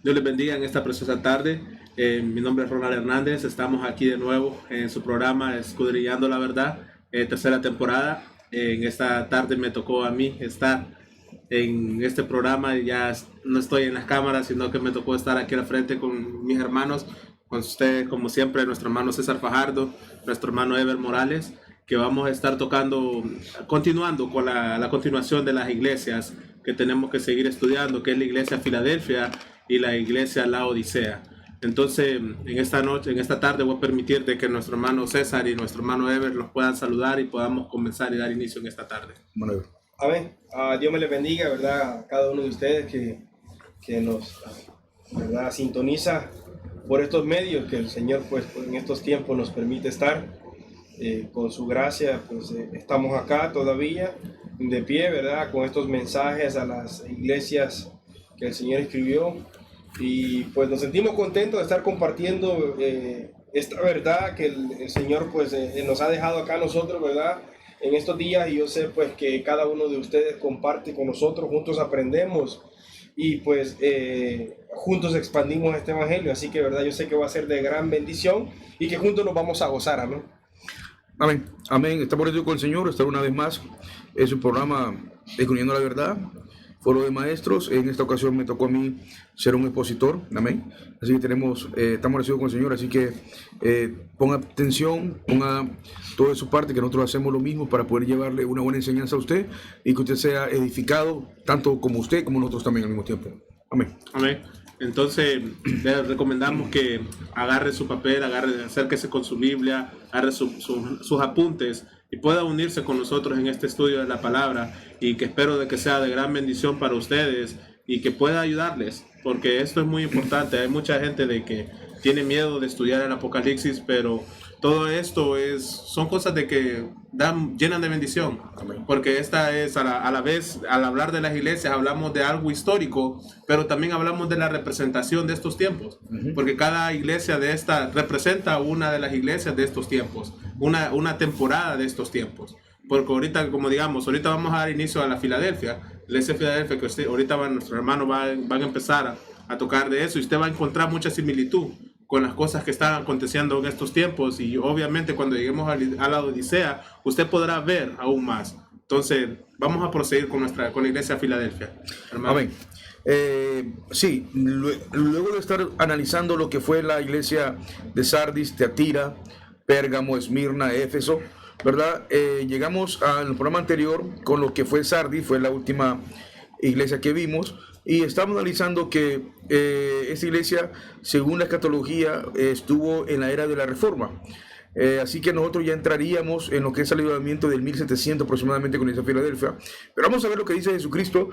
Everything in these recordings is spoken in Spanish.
Dios les bendiga en esta preciosa tarde. Mi nombre es Ronald Hernández. Estamos aquí de nuevo en su programa Escudriñando la Verdad, tercera temporada. En esta tarde me tocó a mí estar en este programa. Ya no estoy en las cámaras, sino que me tocó estar aquí al frente con mis hermanos, con usted, como siempre, nuestro hermano César Fajardo, nuestro hermano Ever Morales, que vamos a estar continuando con la continuación de las iglesias que tenemos que seguir estudiando, que es la iglesia Filadelfia y la iglesia Laodicea. Entonces, en esta tarde voy a permitir de que nuestro hermano César y nuestro hermano Ever los puedan saludar y podamos comenzar y dar inicio en esta tarde. Bueno, amén. Dios me les bendiga, ¿verdad? A cada uno de ustedes que nos, ¿verdad?, sintoniza por estos medios que el Señor, pues, en estos tiempos nos permite estar. Con su gracia, pues estamos acá todavía de pie, ¿verdad? Con estos mensajes a las iglesias que el Señor escribió, y pues nos sentimos contentos de estar compartiendo esta verdad que el Señor, pues, nos ha dejado acá a nosotros, ¿verdad?, en estos días. Y yo sé, pues, que cada uno de ustedes comparte con nosotros, juntos aprendemos y pues juntos expandimos este evangelio. Así que, ¿verdad?, yo sé que va a ser de gran bendición y que juntos nos vamos a gozar. Amén. amén, amén. Estamos con el Señor, estar una vez más en su programa Escudriñando la Verdad, foro de maestros. En esta ocasión me tocó a mí ser un expositor, amén. Así que estamos agradecidos con el Señor, así que ponga atención, ponga todo de su parte, que nosotros hacemos lo mismo para poder llevarle una buena enseñanza a usted y que usted sea edificado, tanto como usted como nosotros también al mismo tiempo. Amén. Amén. Entonces, le recomendamos que agarre su papel, acérquese con su Biblia, agarre sus apuntes y pueda unirse con nosotros en este estudio de la palabra, y que espero de que sea de gran bendición para ustedes y que pueda ayudarles, porque esto es muy importante. Hay mucha gente de que tiene miedo de estudiar el Apocalipsis, pero todo esto son cosas de que llenan de bendición. Amén. Porque esta es a la vez, al hablar de las iglesias, hablamos de algo histórico, pero también hablamos de la representación de estos tiempos. Porque cada iglesia de esta representa una de las iglesias de estos tiempos, una temporada de estos tiempos. Porque ahorita, como digamos, ahorita vamos a dar inicio a la Filadelfia, la iglesia de Filadelfia, que ahorita nuestros hermanos van a empezar a tocar de eso, y usted va a encontrar mucha similitud con las cosas que están aconteciendo en estos tiempos. Y obviamente cuando lleguemos a la Odisea, usted podrá ver aún más. Entonces, vamos a proseguir con la iglesia de Filadelfia. Hermano. Amén. Sí, luego de estar analizando lo que fue la iglesia de Sardis, Teatira, Pérgamo, Esmirna, Éfeso, ¿verdad? Llegamos al programa anterior con lo que fue Sardis, fue la última iglesia que vimos, y estamos analizando que esta iglesia, según la escatología, estuvo en la era de la Reforma. Así que nosotros ya entraríamos en lo que es el avivamiento del 1700 aproximadamente con esa Filadelfia. Pero vamos a ver lo que dice Jesucristo,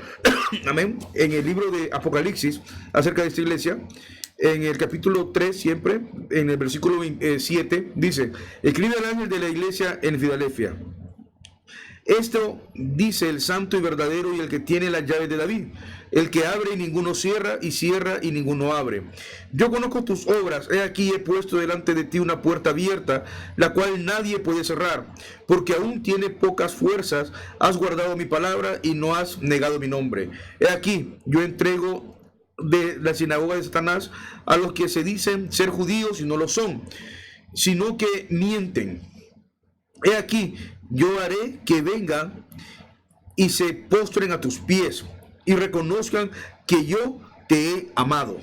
amén, en el libro de Apocalipsis acerca de esta iglesia. En el capítulo 3, siempre, en el versículo 7, dice: escribe al ángel de la iglesia en Filadelfia. Esto dice el santo y verdadero y el que tiene las llaves de David, el que abre y ninguno cierra, y cierra y ninguno abre. Yo conozco tus obras, he aquí he puesto delante de ti una puerta abierta, la cual nadie puede cerrar, porque aún tiene pocas fuerzas, has guardado mi palabra y no has negado mi nombre. He aquí, yo entrego de la sinagoga de Satanás a los que se dicen ser judíos y no lo son, sino que mienten. He aquí, yo haré que vengan y se postren a tus pies y reconozcan que yo te he amado.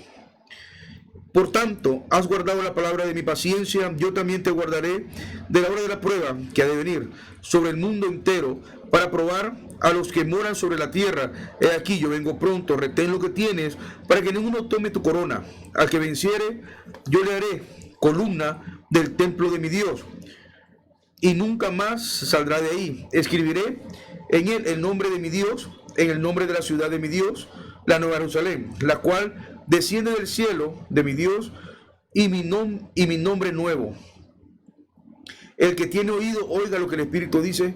Por tanto, has guardado la palabra de mi paciencia, yo también te guardaré de la hora de la prueba que ha de venir sobre el mundo entero para probar a los que moran sobre la tierra. He aquí, yo vengo pronto, retén lo que tienes para que ninguno tome tu corona. Al que venciere, yo le haré columna del templo de mi Dios, y nunca más saldrá de ahí. Escribiré en él el nombre de mi Dios, en el nombre de la ciudad de mi Dios, la Nueva Jerusalén, la cual desciende del cielo de mi Dios, y mi nombre nuevo. El que tiene oído, oiga lo que el Espíritu dice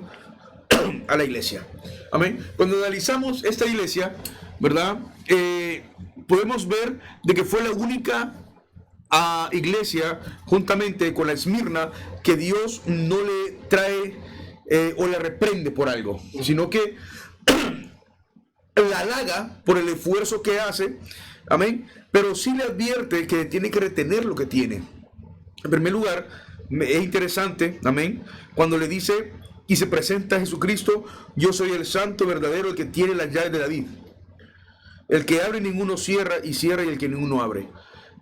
a la iglesia. Amén. Cuando analizamos esta iglesia, ¿verdad? Podemos ver de que fue la única iglesia, juntamente con la Esmirna, que Dios no le trae o la reprende por algo, sino que la halaga por el esfuerzo que hace Amén. Pero sí le advierte que tiene que retener lo que tiene. En primer lugar, es interesante, amén, cuando le dice y se presenta a Jesucristo: yo soy el santo verdadero, el que tiene las llaves de David. El que abre ninguno cierra, y cierra y el que ninguno abre.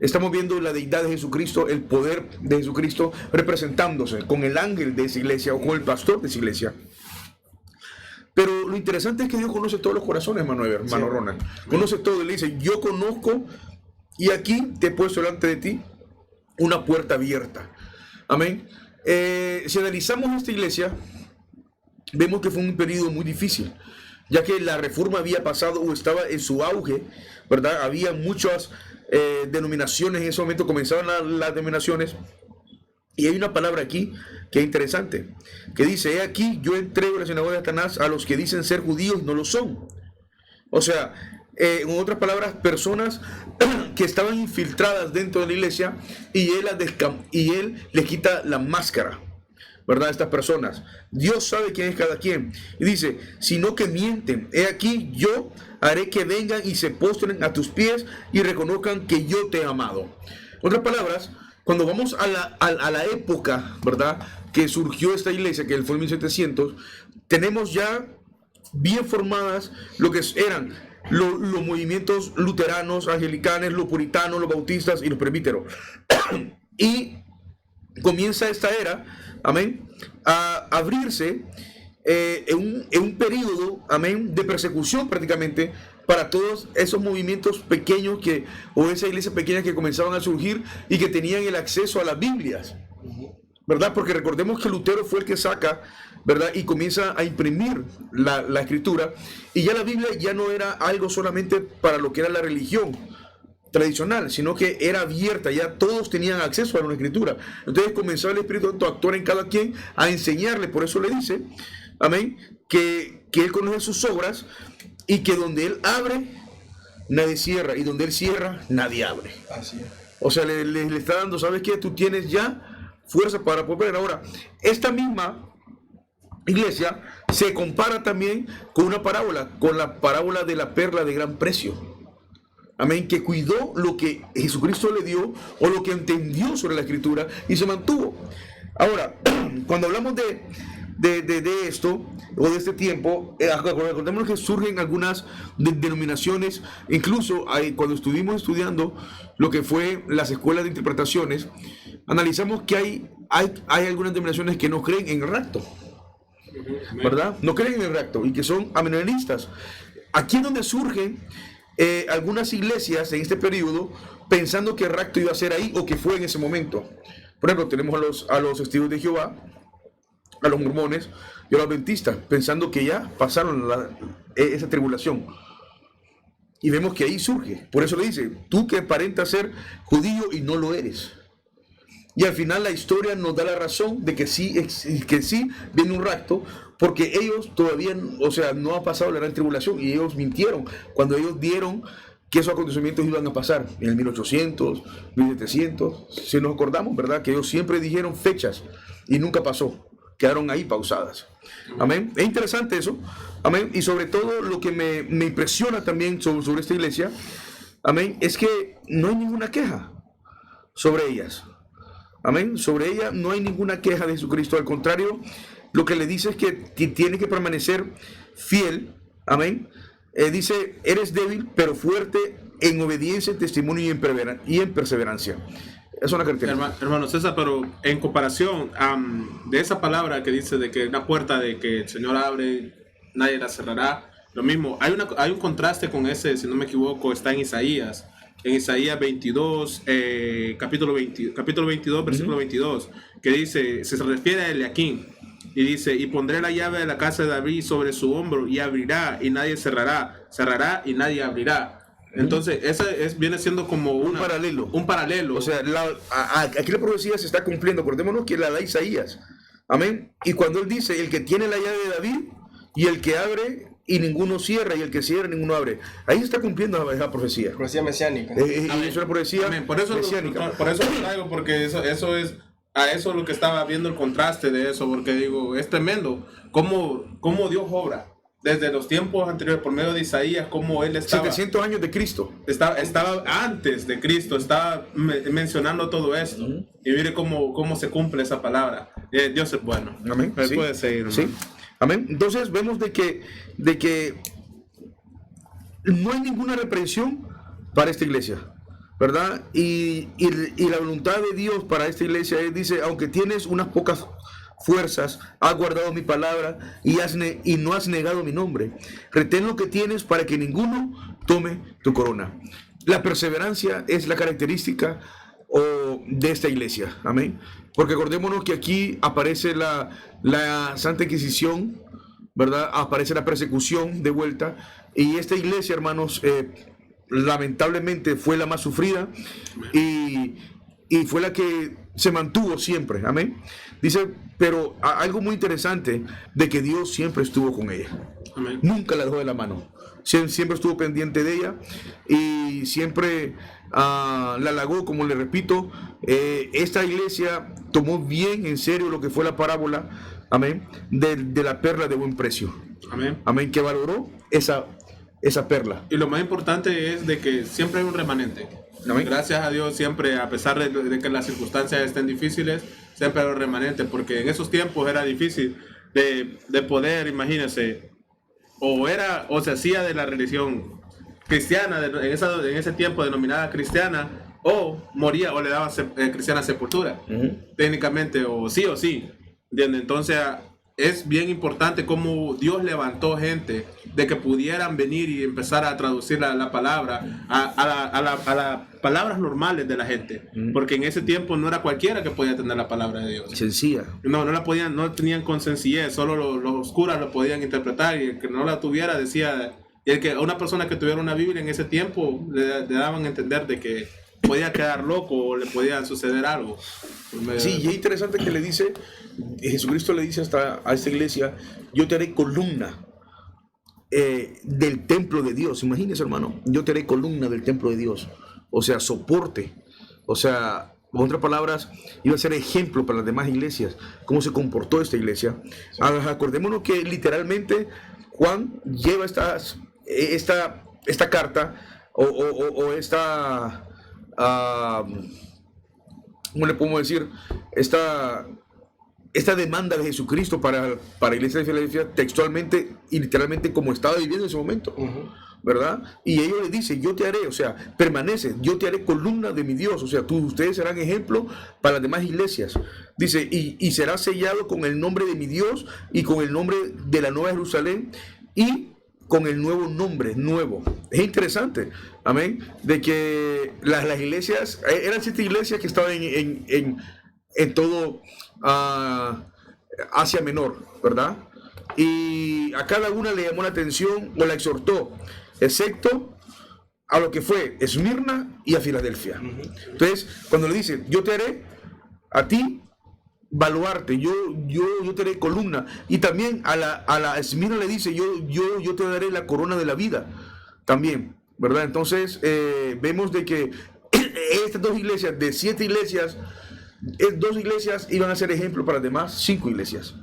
Estamos viendo la deidad de Jesucristo, el poder de Jesucristo representándose con el ángel de esa iglesia o con el pastor de esa iglesia. Pero lo interesante es que Dios conoce todos los corazones, hermano Ronald. Conoce todo. Él dice: yo conozco, y aquí te he puesto delante de ti una puerta abierta. Amén. Si analizamos esta iglesia, vemos que fue un periodo muy difícil, ya que la reforma había pasado o estaba en su auge, ¿verdad? Había muchas denominaciones en ese momento, comenzaban las denominaciones. Y hay una palabra aquí que es interesante, que dice: he aquí, yo entrego la sinagoga de Satanás a los que dicen ser judíos y no lo son. O sea, en otras palabras, personas que estaban infiltradas dentro de la iglesia, y él les quita la máscara, ¿verdad? Estas personas, Dios sabe quién es cada quien, y dice: sino que mienten. He aquí, yo haré que vengan y se postren a tus pies y reconozcan que yo te he amado. En otras palabras, cuando vamos a la época, ¿verdad?, que surgió esta iglesia, que fue en 1700, tenemos ya bien formadas lo que eran los movimientos luteranos, angelicanos, los puritanos, los bautistas y los presbíteros. Y comienza esta era, amén, a abrirse en un periodo, amén, de persecución prácticamente para todos esos movimientos pequeños o esa iglesia pequeña que comenzaban a surgir y que tenían el acceso a las Biblias, ¿verdad? Porque recordemos que Lutero fue el que saca, ¿verdad?, y comienza a imprimir la escritura, y ya la Biblia ya no era algo solamente para lo que era la religión tradicional, sino que era abierta, ya todos tenían acceso a la escritura. Entonces comenzó el Espíritu Santo a actuar en cada quien, a enseñarle. Por eso le dice, amén, que él conoce sus obras, y que donde él abre, nadie cierra, y donde él cierra, nadie abre. Así es. O sea, le está dando: ¿sabes qué? Tú tienes ya fuerza para poder. Ahora, esta misma iglesia se compara también con una parábola, con la parábola de la perla de gran precio. Amén, que cuidó lo que Jesucristo le dio, o lo que entendió sobre la escritura, y se mantuvo. Ahora, cuando hablamos de esto, o de este tiempo, recordemos que surgen algunas denominaciones. Incluso cuando estuvimos estudiando lo que fue las escuelas de interpretaciones, analizamos que hay algunas denominaciones que no creen en el rapto, ¿verdad? No creen en el rapto, y que son amilenialistas. Aquí es donde surgen algunas iglesias en este periodo, pensando que el rapto iba a ser ahí, o que fue en ese momento. Por ejemplo, tenemos a los testigos de Jehová, a los mormones y a los adventistas, pensando que ya pasaron esa tribulación. Y vemos que ahí surge. Por eso le dice: tú que aparentas ser judío y no lo eres. Y al final la historia nos da la razón de que sí viene un rapto, porque ellos todavía, o sea, no ha pasado la gran tribulación, y ellos mintieron cuando ellos dieron que esos acontecimientos iban a pasar en el 1800, 1700. Si nos acordamos, ¿verdad?, que ellos siempre dijeron fechas y nunca pasó. Quedaron ahí pausadas. Amén. Es interesante eso. Amén. Y sobre todo lo que me impresiona también sobre esta iglesia, amén, es que no hay ninguna queja sobre ellas. Amén. Sobre ella no hay ninguna queja de Jesucristo. Al contrario, lo que le dice es que tiene que permanecer fiel. Amén. Dice: eres débil, pero fuerte en obediencia, en testimonio y en perseverancia. Es una característica. Hermano César, pero en comparación de esa palabra que dice de que una puerta de que el Señor abre, nadie la cerrará, lo mismo, hay un contraste con ese, si no me equivoco, está en Isaías 22, capítulo 22, versículo 22, que dice, se refiere a Eliaquín, y dice: y pondré la llave de la casa de David sobre su hombro, y abrirá y nadie cerrará, cerrará y nadie abrirá. Entonces, viene siendo como un paralelo. O sea, aquí la profecía se está cumpliendo. Acordémonos que la da Isaías. Amén. Y cuando él dice: el que tiene la llave de David, y el que abre y ninguno cierra, y el que cierra ninguno abre. Ahí se está cumpliendo esa profecía. Profecía mesiánica. Es una profecía mesiánica. Por eso lo traigo, porque eso es a eso lo que estaba viendo, el contraste de eso, porque digo, es tremendo cómo Dios obra. desde los tiempos anteriores, por medio de Isaías, cómo él estaba... 700 años de Cristo. Estaba antes de Cristo, estaba mencionando todo esto. Y mire cómo se cumple esa palabra. Dios es bueno. Amén. Él Sí. puede seguir, Sí. Amén. Entonces vemos de que no hay ninguna reprensión para esta iglesia, ¿verdad? Y la voluntad de Dios para esta iglesia es, dice, aunque tienes unas pocas fuerzas, has guardado mi palabra y no has negado mi nombre. Retén lo que tienes para que ninguno tome tu corona. La perseverancia es la característica de esta iglesia. Amén. Porque acordémonos que aquí aparece la Santa Inquisición, ¿verdad? Aparece la persecución de vuelta. Y esta iglesia, hermanos, lamentablemente fue la más sufrida y fue la que se mantuvo siempre. Amén. Dice, pero algo muy interesante, de que Dios siempre estuvo con ella. Amén. Nunca la dejó de la mano. Siempre estuvo pendiente de ella y siempre la halagó, como le repito. Esta iglesia tomó bien en serio lo que fue la parábola, amén, de la perla de buen precio. Amén. Amén, que valoró esa perla. Y lo más importante es de que siempre hay un remanente. Amén. Gracias a Dios, siempre, a pesar de que las circunstancias estén difíciles, siempre hay un remanente, porque en esos tiempos era difícil de poder, imagínense, o se hacía de la religión cristiana en ese tiempo denominada cristiana, o moría o le daba cristiana sepultura, técnicamente, o sí, ¿entiende? Entonces es bien importante cómo Dios levantó gente de que pudieran venir y empezar a traducir la palabra a las palabras normales de la gente, porque en ese tiempo no era cualquiera que podía tener la palabra de Dios. Sencilla. No tenían con sencillez, solo los curas lo podían interpretar, y el que no la tuviera decía, y a una persona que tuviera una Biblia en ese tiempo le daban a entender de que podía quedar loco o le podía suceder algo. Sí, y es interesante que le dice, Jesucristo le dice a esta iglesia, yo te haré columna del templo de Dios. Imagínese, hermano, yo te haré columna del templo de Dios. O sea, soporte. O sea, con otras palabras, iba a ser ejemplo para las demás iglesias, cómo se comportó esta iglesia. Sí. Acordémonos que literalmente Juan lleva esta carta o esta... ¿cómo le podemos decir? Esta demanda de Jesucristo para la iglesia de Filadelfia, textualmente y literalmente como estaba viviendo en ese momento, ¿verdad? Y ellos le dicen, yo te haré, o sea, permanece, yo te haré columna de mi Dios, o sea, ustedes serán ejemplo para las demás iglesias. Dice, y será sellado con el nombre de mi Dios y con el nombre de la Nueva Jerusalén y con el nuevo nombre, nuevo. Es interesante, amén, de que las iglesias, eran 7 iglesias que estaban en todo Asia Menor, ¿verdad? Y a cada una le llamó la atención o la exhortó, excepto a lo que fue Esmirna y a Filadelfia. Entonces, cuando le dice, yo te haré a ti baluarte, yo te daré columna, y también a la Esmirna le dice, yo te daré la corona de la vida, también, ¿verdad? Entonces, vemos de que estas 2 iglesias, de 7 iglesias, 2 iglesias iban a ser ejemplo para las demás 5 iglesias.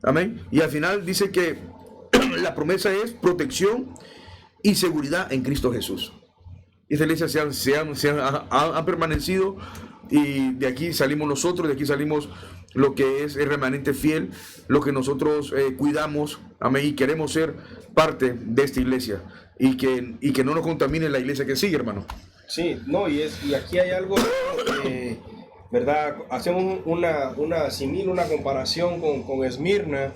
Amén. Y al final dice que la promesa es protección y seguridad en Cristo Jesús. Estas iglesias han permanecido, y de aquí salimos nosotros, de aquí salimos lo que es el remanente fiel, lo que nosotros cuidamos, amén, y queremos ser parte de esta iglesia, y que no nos contamine la iglesia que sigue, hermano. Sí, no, y aquí hay algo, ¿verdad? Hacemos una comparación con Esmirna,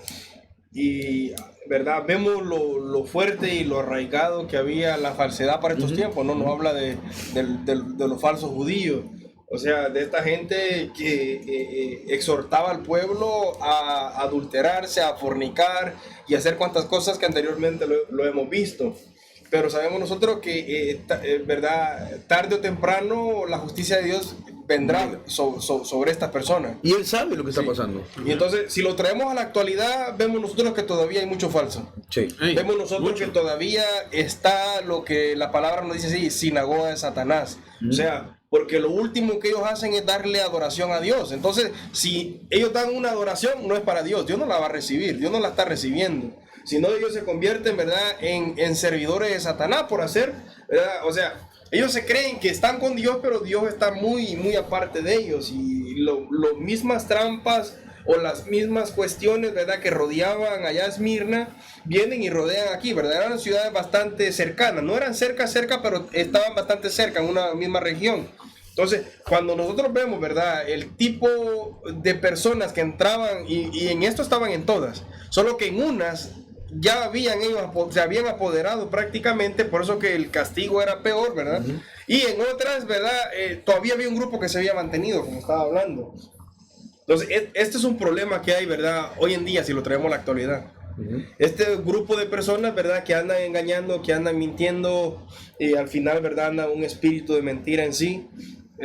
y ¿verdad? Vemos lo fuerte y lo arraigado que había la falsedad para estos tiempos, ¿no? Nos habla de los falsos judíos, o sea, de esta gente que exhortaba al pueblo a adulterarse, a fornicar y a hacer cuantas cosas que anteriormente lo hemos visto. Pero sabemos nosotros que, ¿verdad? Tarde o temprano la justicia de Dios vendrá sobre estas personas. Y Él sabe lo que está pasando. Y entonces, si lo traemos a la actualidad, vemos nosotros que todavía hay mucho falso. Sí. Vemos nosotros que todavía está lo que la palabra nos dice así, sinagoga de Satanás. O sea, porque lo último que ellos hacen es darle adoración a Dios. Entonces, si ellos dan una adoración, no es para Dios. Dios no la va a recibir, Dios no la está recibiendo. sino ellos se convierten, ¿verdad?, en servidores de Satanás por hacer, ¿verdad? O sea, ellos se creen que están con Dios, pero Dios está muy, muy aparte de ellos, y las mismas trampas o las mismas cuestiones, ¿verdad?, que rodeaban allá a Esmirna, vienen y rodean aquí, ¿verdad? Eran ciudades bastante cercanas, no eran cerca, pero estaban bastante cerca en una misma región. Entonces, cuando nosotros vemos, ¿verdad?, el tipo de personas que entraban, y en esto estaban en todas, solo que en unas ya se habían apoderado prácticamente, por eso que el castigo era peor, ¿verdad? Uh-huh. Y en otras, ¿verdad?, todavía había un grupo que se había mantenido, como estaba hablando. Entonces, este es un problema que hay, ¿verdad?, hoy en día, si lo traemos a la actualidad. Uh-huh. Este grupo de personas, ¿verdad?, que andan engañando, que andan mintiendo, y al final, ¿verdad?, anda un espíritu de mentira en sí,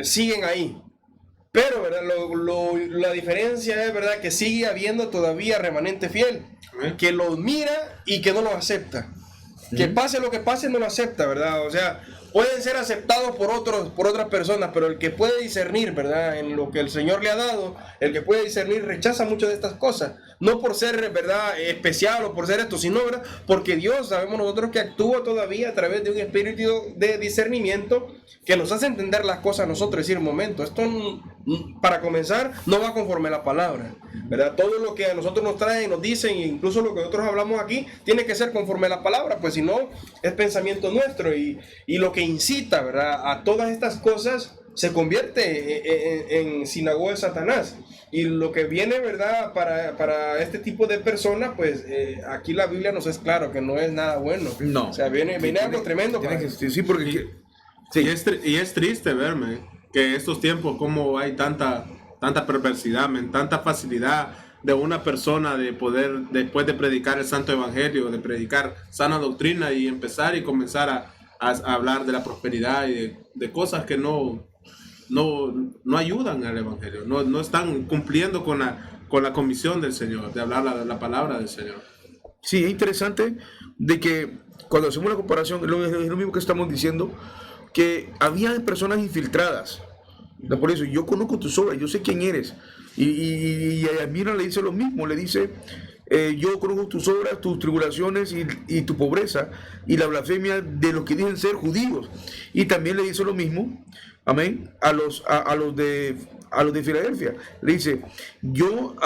siguen ahí. Pero, ¿verdad?, la diferencia es, ¿verdad?, que sigue habiendo todavía remanente fiel, que los mira y que no los acepta. Que pase lo que pase, no lo acepta, ¿verdad? O sea, pueden ser aceptados por otras personas, pero el que puede discernir, ¿verdad?, en lo que el Señor le ha dado, el que puede discernir rechaza muchas de estas cosas. No por ser, ¿verdad?, especial o por ser esto, sino, ¿verdad?, porque Dios, sabemos nosotros que actúa todavía a través de un espíritu de discernimiento que nos hace entender las cosas a nosotros. Es decir, un momento, esto para comenzar no va conforme a la palabra, ¿verdad? Todo lo que a nosotros nos traen, nos dicen, incluso lo que nosotros hablamos aquí, tiene que ser conforme a la palabra, pues si no, es pensamiento nuestro, y lo que incita, ¿verdad?, a todas estas cosas se convierte en sinagoga de Satanás. Y lo que viene, ¿verdad?, para este tipo de personas, pues aquí la Biblia nos es claro que no es nada bueno. No. O sea, viene algo tremendo. Sí, porque... Sí. Y es triste verme que estos tiempos como hay tanta perversidad, tanta facilidad de una persona de poder, después de predicar el santo evangelio, de predicar sana doctrina y empezar y comenzar a hablar de la prosperidad y de cosas que no ayudan al evangelio, no están cumpliendo con la comisión del Señor, de hablar la palabra del Señor. Sí, es interesante de que cuando hacemos la comparación, es lo mismo que estamos diciendo, que había personas infiltradas. Por eso, yo conozco tus obras, yo sé quién eres. Y a Mirna le dice lo mismo, le dice, yo conozco tus obras, tus tribulaciones y tu pobreza, y la blasfemia de los que dicen ser judíos. Y también le dice lo mismo, amén, a los de Filadelfia. Le dice, yo,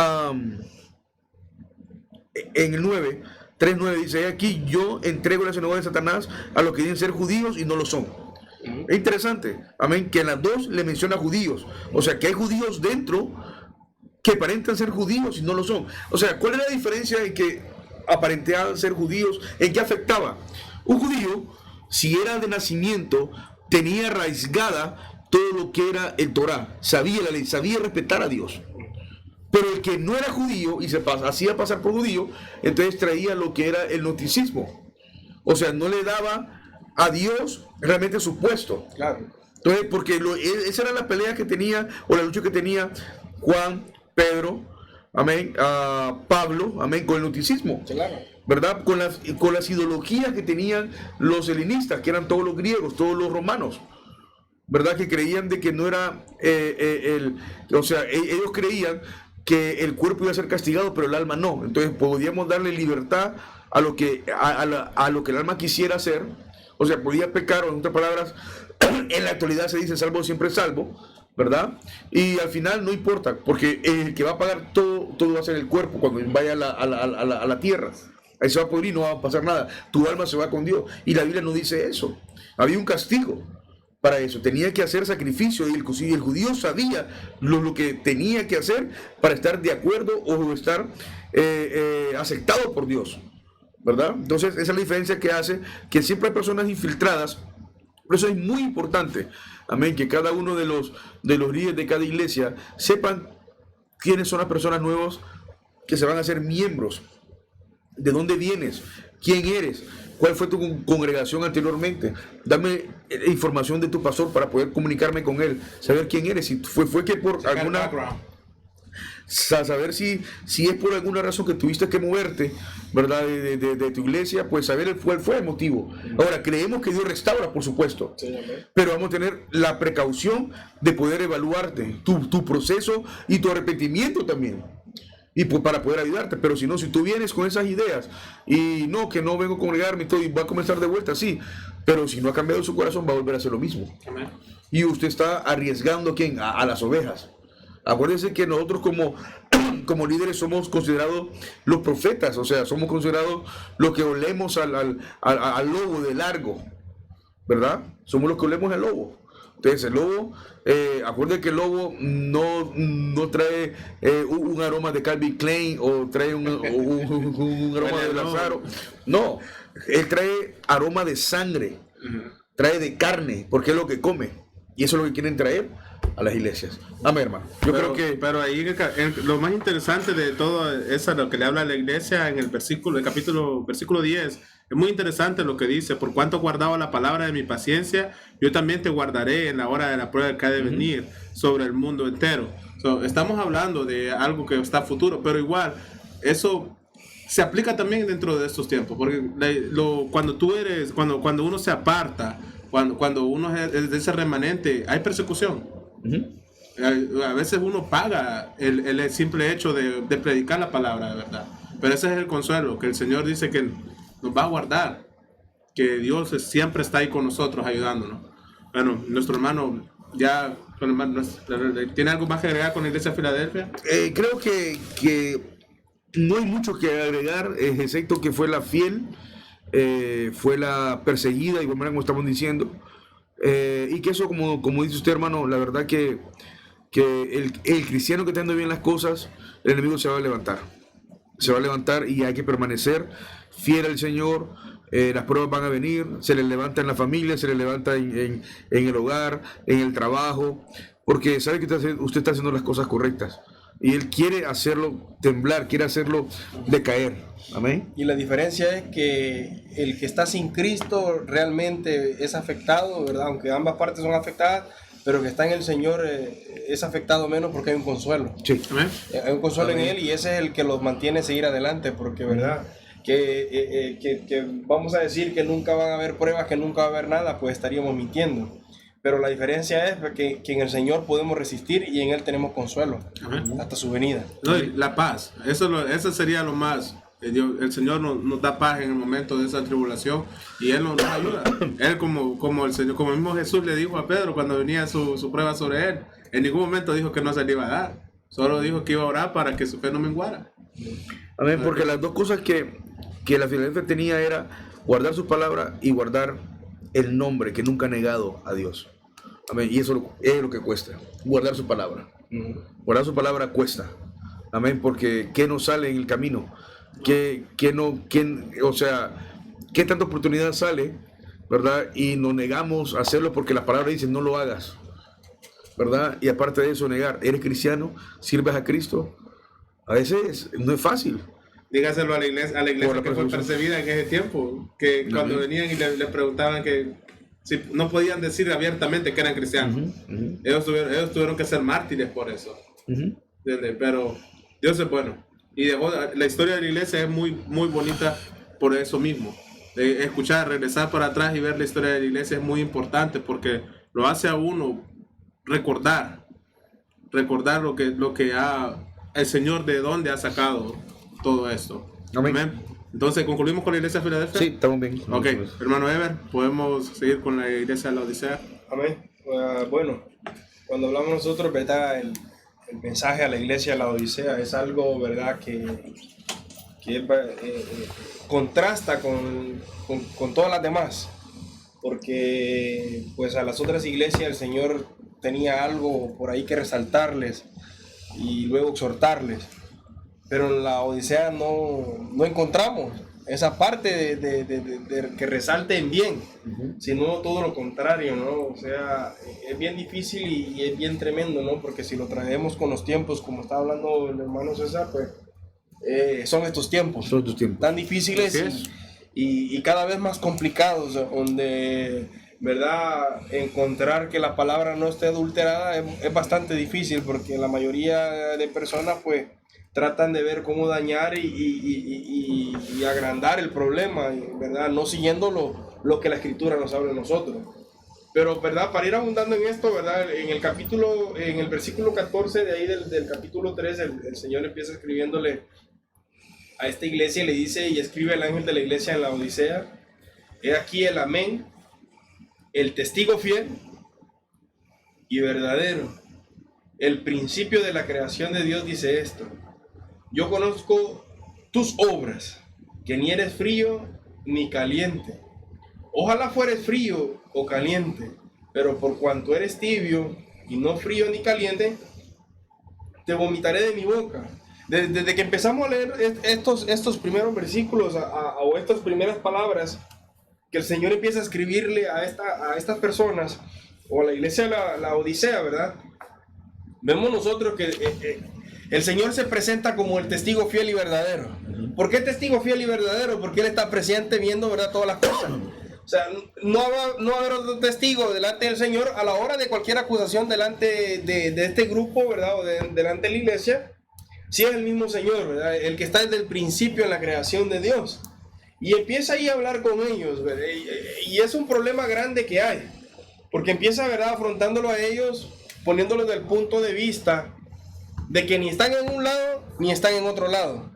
en el 3:9 dice, aquí yo entrego la sinagoga de Satanás a los que dicen ser judíos y no lo son. Es interesante, amén, que en las dos le menciona judíos, o sea que hay judíos dentro que aparentan ser judíos y no lo son. O sea, ¿cuál es la diferencia en que aparentaban ser judíos? ¿En qué afectaba? Un judío, si era de nacimiento, tenía arraigada todo lo que era el Torá, sabía la ley, sabía respetar a Dios. Pero el que no era judío y se hacía pasar por judío, entonces traía lo que era el gnosticismo. O sea, no le daba a Dios realmente su puesto. Claro. Entonces, porque esa era la pelea que tenía, o la lucha que tenía Juan, Pedro, amén, Pablo, amén, con el gnosticismo. Claro. ¿Verdad? Con las ideologías que tenían los helenistas, que eran todos los griegos, todos los romanos. ¿Verdad? Que creían de que no era o sea, ellos creían que el cuerpo iba a ser castigado, pero el alma no. Entonces podíamos darle libertad a lo que el alma quisiera hacer. O sea, podía pecar, o en otras palabras, en la actualidad se dice salvo siempre salvo, ¿verdad? Y al final no importa, porque el que va a pagar todo va a ser el cuerpo cuando vaya a la tierra. Ahí se va a pudrir y no va a pasar nada. Tu alma se va con Dios. Y la Biblia no dice eso. Había un castigo para eso. Tenía que hacer sacrificio y el judío sabía lo que tenía que hacer para estar de acuerdo o estar aceptado por Dios, ¿verdad? Entonces esa es la diferencia que hace que siempre hay personas infiltradas. Por eso es muy importante, amén, que cada uno de los líderes de cada iglesia sepan quiénes son las personas nuevas que se van a ser miembros, de dónde vienes, quién eres, cuál fue tu congregación anteriormente. Dame información de tu pastor para poder comunicarme con él, saber quién eres, si fue que por alguna... Saber si es por alguna razón que tuviste que moverte, ¿verdad? De tu iglesia, pues saber cuál fue el motivo. Ahora, creemos que Dios restaura, por supuesto, pero vamos a tener la precaución de poder evaluarte, tu proceso y tu arrepentimiento también. y pues para poder ayudarte. Pero si no, si tú vienes con esas ideas y no, que no vengo a congregarme y todo, y va a comenzar de vuelta, sí, pero si no ha cambiado su corazón, va a volver a hacer lo mismo. Amén. Y usted está arriesgando a las ovejas. Acuérdense que nosotros como líderes somos considerados los profetas, o sea, somos considerados los que olemos al lobo de largo, ¿verdad? Somos los que olemos al lobo. Entonces el lobo, acuérdense que el lobo no trae un aroma de Calvin Klein o trae un aroma de Lázaro. No, él trae aroma de sangre, trae de carne, porque es lo que come. Y eso es lo que quieren traer a las iglesias. Amén, hermano. Pero ahí lo más interesante de todo eso, lo que le habla a la iglesia en el versículo 10, es muy interesante lo que dice: por cuanto has guardado la palabra de mi paciencia, yo también te guardaré en la hora de la prueba que ha de venir sobre el mundo entero. Estamos hablando de algo que está futuro, pero igual, eso se aplica también dentro de estos tiempos, porque cuando uno se aparta, cuando uno es de ese remanente, hay persecución. A veces uno paga el simple hecho de predicar la palabra de verdad, pero ese es el consuelo, que el Señor dice que nos va a guardar, que Dios siempre está ahí con nosotros ayudándonos. Bueno, nuestro hermano ya ¿tiene algo más que agregar con la iglesia de Filadelfia? Creo que no hay mucho que agregar, excepto que fue la fiel, fue la perseguida, igual manera como estamos diciendo, y que eso, como dice usted, hermano, la verdad que el cristiano que está haciendo bien las cosas, el enemigo se va a levantar y hay que permanecer fiel al Señor. Las pruebas van a venir, se les levanta en la familia, se les levanta en el hogar, en el trabajo, porque sabe que usted está haciendo las cosas correctas. Y Él quiere hacerlo temblar, quiere hacerlo decaer. Amén. Y la diferencia es que el que está sin Cristo realmente es afectado, ¿verdad? Aunque ambas partes son afectadas, pero el que está en el Señor es afectado menos porque hay un consuelo. Sí. Amén. Hay un consuelo Amén. en Él, y ese es el que los mantiene a seguir adelante, porque, ¿verdad? Que vamos a decir que nunca van a haber pruebas, que nunca va a haber nada, pues estaríamos mintiendo. Pero la diferencia es que en el Señor podemos resistir y en Él tenemos consuelo. Amén. Hasta su venida. No, y la paz, eso sería lo más. El Señor nos da paz en el momento de esa tribulación y Él nos ayuda. Él como el Señor, como el mismo Jesús le dijo a Pedro cuando venía su prueba sobre él, en ningún momento dijo que no se le iba a dar, solo dijo que iba a orar para que su fe no menguara. Amén, porque las dos cosas que la Filadelfia tenía era guardar su palabra y guardar el nombre, que nunca ha negado a Dios. Amén, y eso es lo que cuesta, guardar su palabra. Guardar su palabra cuesta. Amén, porque ¿qué nos sale en el camino? ¿Qué tanta oportunidad sale, verdad? Y nos negamos a hacerlo porque la palabra dice no lo hagas, ¿verdad? Y aparte de eso, negar, ¿eres cristiano? ¿Sirves a Cristo? A veces no es fácil. Dígaselo a la iglesia que fue percibida en ese tiempo, que cuando venían y le preguntaban que si no podían decir abiertamente que eran cristianos. Ellos tuvieron que ser mártires por eso. Pero Dios es bueno. Y la historia de la iglesia es muy, muy bonita por eso mismo. Escuchar, regresar para atrás y ver la historia de la iglesia es muy importante porque lo hace a uno recordar lo que el Señor de dónde ha sacado todo esto. Amén. Amén. Entonces, ¿concluimos con la iglesia de Filadelfia? Sí, estamos bien. Ok, hermano Ever, podemos seguir con la iglesia de la Odisea. Amén. Bueno, cuando hablamos nosotros, ¿verdad? El mensaje a la iglesia de la Odisea es algo, ¿verdad? Que contrasta con todas las demás, porque pues a las otras iglesias el Señor tenía algo por ahí que resaltarles y luego exhortarles, pero en la Odisea no encontramos esa parte de que resalten bien, sino todo lo contrario, ¿no? O sea, es bien difícil y es bien tremendo, ¿no? Porque si lo traemos con los tiempos, como está hablando el hermano César, pues son estos tiempos tan difíciles y cada vez más complicados, donde, ¿verdad? Encontrar que la palabra no esté adulterada es bastante difícil, porque la mayoría de personas, pues, tratan de ver cómo dañar y agrandar el problema, ¿verdad? No siguiendo lo que la Escritura nos habla a nosotros. Pero, ¿verdad? Para ir abundando en esto, ¿verdad? En el versículo 14 de ahí del capítulo 3, el Señor empieza escribiéndole a esta iglesia y le dice, y escribe el ángel de la iglesia en la Odisea: he aquí el amén, el testigo fiel y verdadero, el principio de la creación de Dios, dice esto: yo conozco tus obras, que ni eres frío ni caliente. Ojalá fueres frío o caliente, pero por cuanto eres tibio y no frío ni caliente, te vomitaré de mi boca. Desde que empezamos a leer estos primeros versículos o estas primeras palabras que el Señor empieza a escribirle a estas personas, o a la iglesia de la Odisea, ¿verdad? Vemos nosotros que el Señor se presenta como el testigo fiel y verdadero. ¿Por qué testigo fiel y verdadero? Porque Él está presente viendo, ¿verdad?, todas las cosas. O sea, no va a haber otro testigo delante del Señor a la hora de cualquier acusación delante de este grupo, ¿verdad?, o delante de la iglesia. Si es el mismo Señor, ¿verdad?, el que está desde el principio en la creación de Dios. Y empieza ahí a hablar con ellos, ¿verdad? Y es un problema grande que hay. Porque empieza, ¿verdad?, afrontándolo a ellos, poniéndolos del punto de vista de que ni están en un lado ni están en otro lado.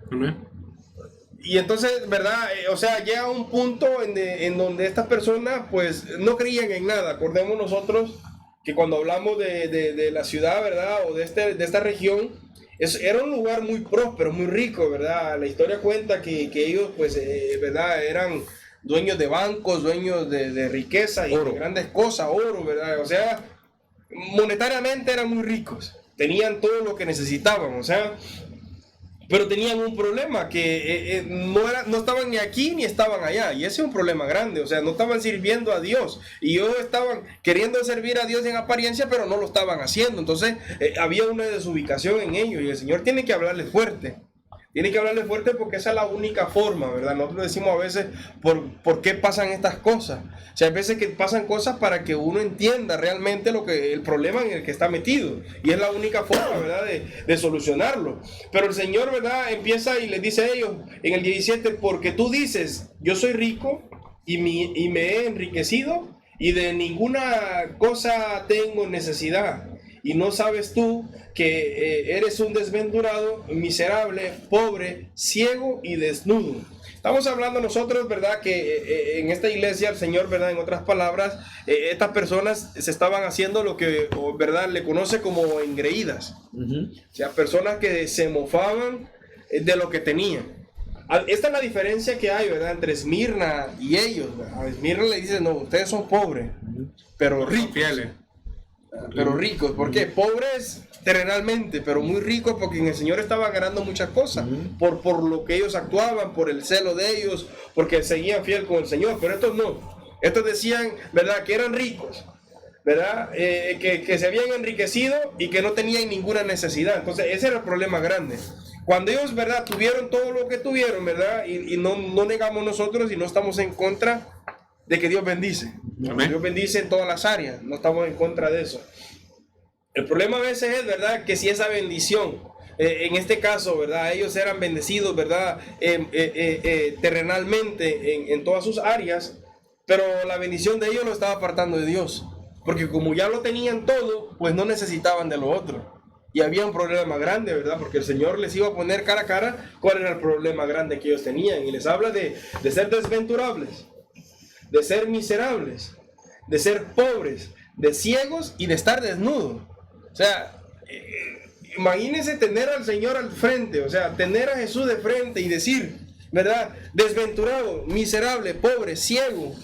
Y entonces, ¿verdad? O sea, llega un punto en donde estas personas pues no creían en nada. Acordemos nosotros que cuando hablamos de la ciudad, ¿verdad?, o de esta región, era un lugar muy próspero, muy rico, ¿verdad? La historia cuenta que ellos pues, ¿verdad?, eran dueños de bancos, dueños de riqueza y de grandes cosas, oro, ¿verdad? O sea, monetariamente eran muy ricos, tenían todo lo que necesitaban, o sea, pero tenían un problema, que no estaban ni aquí ni estaban allá, y ese es un problema grande. O sea, no estaban sirviendo a Dios, y ellos estaban queriendo servir a Dios en apariencia, pero no lo estaban haciendo. Entonces había una desubicación en ellos, y el Señor tiene que hablarles fuerte. Tiene que hablarle fuerte, porque esa es la única forma, ¿verdad? Nosotros decimos a veces, ¿por qué pasan estas cosas? O sea, hay veces que pasan cosas para que uno entienda realmente el problema en el que está metido. Y es la única forma, ¿verdad?, de solucionarlo. Pero el Señor, ¿verdad?, empieza y les dice a ellos en el 17, porque tú dices, yo soy rico y me he enriquecido y de ninguna cosa tengo necesidad. Y no sabes tú que eres un desventurado, miserable, pobre, ciego y desnudo. Estamos hablando nosotros, ¿verdad?, que en esta iglesia el Señor, ¿verdad?, en otras palabras, estas personas se estaban haciendo lo que, ¿verdad?, le conoce como engreídas. O sea, personas que se mofaban de lo que tenían. Esta es la diferencia que hay, ¿verdad?, entre Esmirna y ellos. A Esmirna le dicen, no, ustedes son pobres, pero ricos. Pero ricos, ¿por qué? Pobres terrenalmente, pero muy ricos porque en el Señor estaban ganando muchas cosas, por lo que ellos actuaban, por el celo de ellos, porque seguían fiel con el Señor. Pero estos no, estos decían, ¿verdad?, que eran ricos, ¿verdad?, que se habían enriquecido y que no tenían ninguna necesidad. Entonces ese era el problema grande. Cuando ellos, ¿verdad?, tuvieron todo lo que tuvieron, ¿verdad?, y no negamos nosotros y no estamos en contra de que Dios bendice. Amén. Dios bendice en todas las áreas, no estamos en contra de eso. El problema a veces es, ¿verdad?, que si esa bendición, en este caso, ¿verdad?, ellos eran bendecidos, ¿verdad?, terrenalmente en todas sus áreas, pero la bendición de ellos lo estaba apartando de Dios, porque como ya lo tenían todo, pues no necesitaban de lo otro. Y había un problema grande, ¿verdad?, porque el Señor les iba a poner cara a cara cuál era el problema grande que ellos tenían, y les habla de ser desventurables, de ser miserables, de ser pobres, de ciegos y de estar desnudos. O sea, imagínense tener al Señor al frente, o sea, tener a Jesús de frente y decir, ¿verdad?, desventurado, miserable, pobre, ciego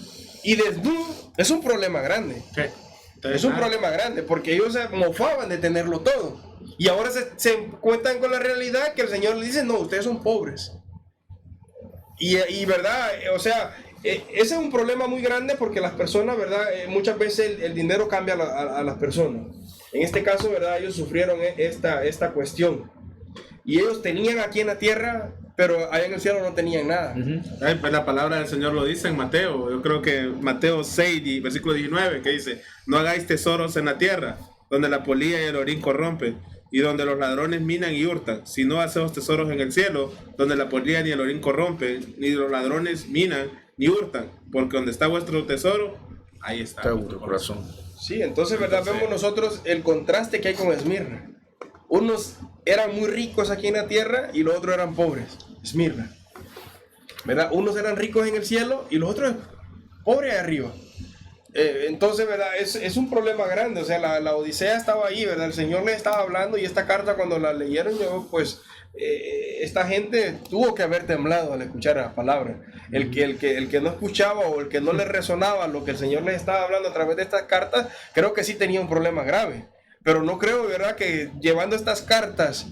y desnudo. Es un problema grande. Sí. Es un problema grande, porque ellos se mofaban de tenerlo todo. Y ahora se encuentran con la realidad que el Señor les dice, no, ustedes son pobres. Y verdad, o sea, ese es un problema muy grande, porque las personas, ¿verdad?, muchas veces el dinero cambia a las personas. En este caso, ¿verdad?, ellos sufrieron esta cuestión. Y ellos tenían aquí en la tierra, pero allá en el cielo no tenían nada. Pues la palabra del Señor lo dice en Mateo. Yo creo que Mateo 6, versículo 19, que dice, no hagáis tesoros en la tierra, donde la polilla y el orín corrompen, y donde los ladrones minan y hurtan, sino hacemos tesoros en el cielo, donde la polilla ni el orín corrompen, ni los ladrones minan ni hurtan, porque donde está vuestro tesoro, ahí está vuestro corazón. Sí, entonces, ¿verdad? Vemos nosotros el contraste que hay con Esmirna. Unos eran muy ricos aquí en la tierra y los otros eran pobres. Esmirna, ¿verdad? Unos eran ricos en el cielo y los otros pobres arriba. Entonces, ¿verdad? Es un problema grande. O sea, la Odisea estaba ahí, ¿verdad? El Señor les estaba hablando y esta carta cuando la leyeron, yo, pues, esta gente tuvo que haber temblado al escuchar la palabra. El que no escuchaba o el que no le resonaba lo que el Señor les estaba hablando a través de estas cartas, creo que sí tenía un problema grave. Pero no creo, ¿verdad?, que llevando estas cartas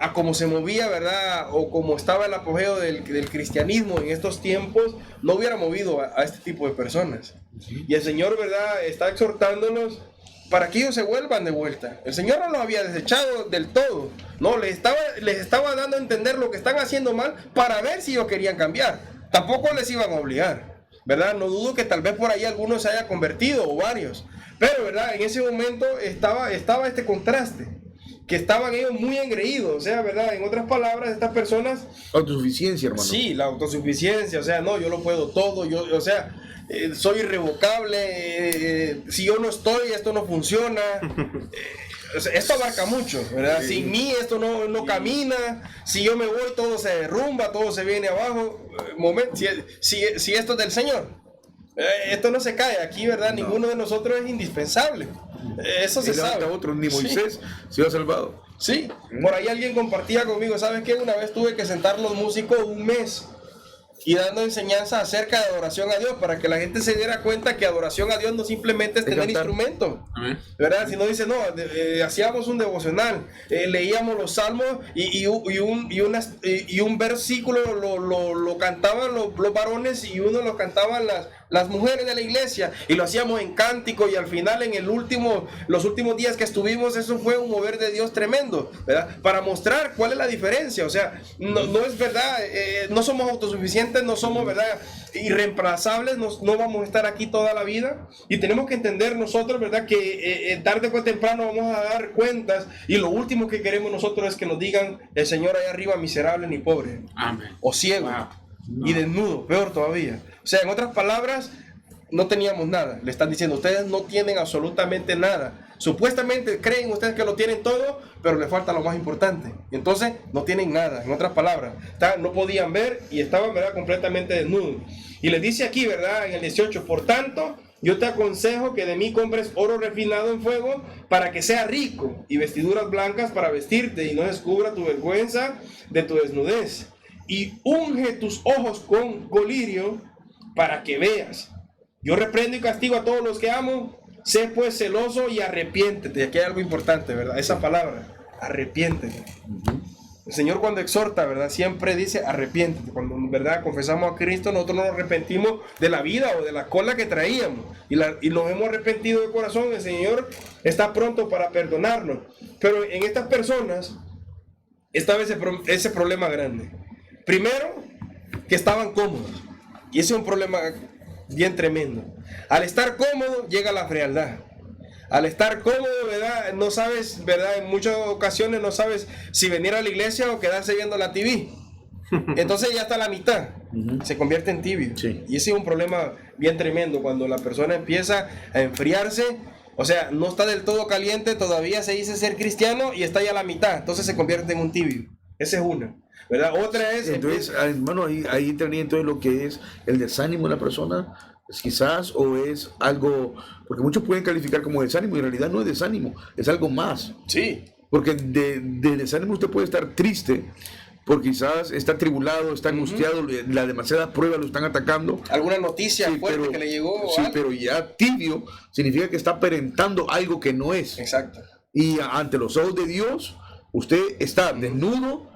a cómo se movía, ¿verdad?, o como estaba el apogeo del cristianismo en estos tiempos, no hubiera movido a este tipo de personas. Y el Señor, ¿verdad?, está exhortándonos para que ellos se vuelvan de vuelta. El Señor no los había desechado del todo, no, les estaba dando a entender lo que están haciendo mal para ver si ellos querían cambiar. Tampoco les iban a obligar, ¿verdad? No dudo que tal vez por ahí algunos se haya convertido o varios, pero, ¿verdad?, en ese momento estaba este contraste, que estaban ellos muy engreídos, o sea, ¿verdad? En otras palabras, estas personas... Autosuficiencia, hermano. Sí, la autosuficiencia, o sea, no, yo lo puedo todo, o sea, soy irrevocable, si yo no estoy, esto no funciona. O sea, esto abarca mucho, ¿verdad? Sí. Sin mí esto no camina, si yo me voy todo se derrumba, todo se viene abajo. Si esto es del Señor, esto no se cae aquí, ¿verdad? No. Ninguno de nosotros es indispensable. Eso se sabe. Otro, ni Moisés se ha salvado. Sí, por ahí alguien compartía conmigo, ¿sabes qué? Una vez tuve que sentar los músicos un mes y dando enseñanza acerca de adoración a Dios, para que la gente se diera cuenta que adoración a Dios no simplemente es tener instrumento, ¿verdad? Si no dice, no, hacíamos un devocional, leíamos los salmos y un versículo lo cantaban los varones y uno lo cantaban las mujeres de la iglesia, y lo hacíamos en cántico, y al final los últimos días que estuvimos, eso fue un mover de Dios tremendo, ¿verdad? Para mostrar cuál es la diferencia. O sea, no es verdad, no somos autosuficientes, no somos, ¿verdad?, irreemplazables, no vamos a estar aquí toda la vida, y tenemos que entender nosotros, ¿verdad?, que tarde o temprano vamos a dar cuentas, y lo último que queremos nosotros es que nos digan, el Señor allá arriba, miserable ni pobre. Amén. O ciego. Wow. No. Y desnudo, peor todavía. O sea, en otras palabras, no teníamos nada. Le están diciendo, ustedes no tienen absolutamente nada. Supuestamente creen ustedes que lo tienen todo, pero les falta lo más importante. Entonces, no tienen nada. En otras palabras, no podían ver y estaban, ¿verdad?, completamente desnudos. Y les dice aquí, ¿verdad?, en el 18, por tanto, yo te aconsejo que de mí compres oro refinado en fuego para que sea rico, y vestiduras blancas para vestirte y no descubra tu vergüenza de tu desnudez. Y unge tus ojos con colirio para que veas. Yo reprendo y castigo a todos los que amo. Sé pues celoso y arrepiéntete. Y aquí hay algo importante, ¿verdad? Esa palabra, arrepiéntete. El Señor, cuando exhorta, ¿verdad?, siempre dice arrepiéntete. Cuando, ¿verdad?, confesamos a Cristo, nosotros nos arrepentimos de la vida o de la cola que traíamos, y nos hemos arrepentido de corazón. El Señor está pronto para perdonarnos. Pero en estas personas estaba ese problema grande. Primero, que estaban cómodos, y ese es un problema bien tremendo. Al estar cómodo llega la frialdad. Al estar cómodo, ¿verdad?, no sabes, ¿verdad?, en muchas ocasiones no sabes si venir a la iglesia o quedarse viendo la TV. Entonces ya está a la mitad, se convierte en tibio. Sí. Y ese es un problema bien tremendo, cuando la persona empieza a enfriarse. O sea, no está del todo caliente, todavía se dice ser cristiano, y está ya a la mitad, entonces se convierte en un tibio. Esa es una, ¿verdad? Otra es... Entonces, hermano, ahí entraría entonces lo que es el desánimo de la persona, quizás, o es algo, porque muchos pueden calificar como desánimo, y en realidad no es desánimo, es algo más. Sí. Porque de desánimo usted puede estar triste, porque quizás está atribulado, está angustiado, las demasiadas pruebas lo están atacando. Alguna noticia fuerte que le llegó. Sí, pero ya tibio significa que está aparentando algo que no es. Exacto. Y ante los ojos de Dios, usted está desnudo,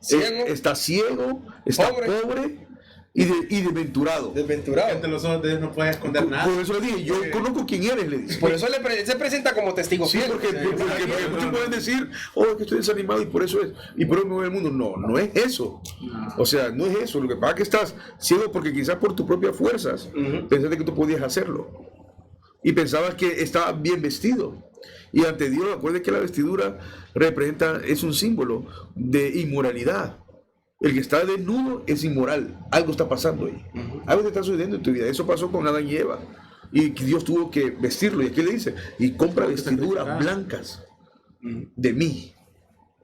ciego, está ciego, está pobre y desventurado. Desventurado. Ante los ojos de Dios no puedes esconder nada. Por eso le dije, yo conozco quién eres, le dice. Por eso se presenta como testigo fiel. Sí, porque muchos pueden decir, oh, que estoy desanimado y por eso es, y por eso me voy al mundo. No, no es eso. No. O sea, no es eso. Lo que pasa es que estás ciego porque quizás por tus propias fuerzas pensaste que tú podías hacerlo. Y pensabas que estabas bien vestido. Y ante Dios, acuérdate que la vestidura es un símbolo de inmoralidad. El que está desnudo es inmoral. Algo está pasando ahí. Algo te está sucediendo en tu vida. Eso pasó con Adán y Eva. y que Dios tuvo que vestirlo. Y aquí le dice, y compra vestiduras blancas de mí.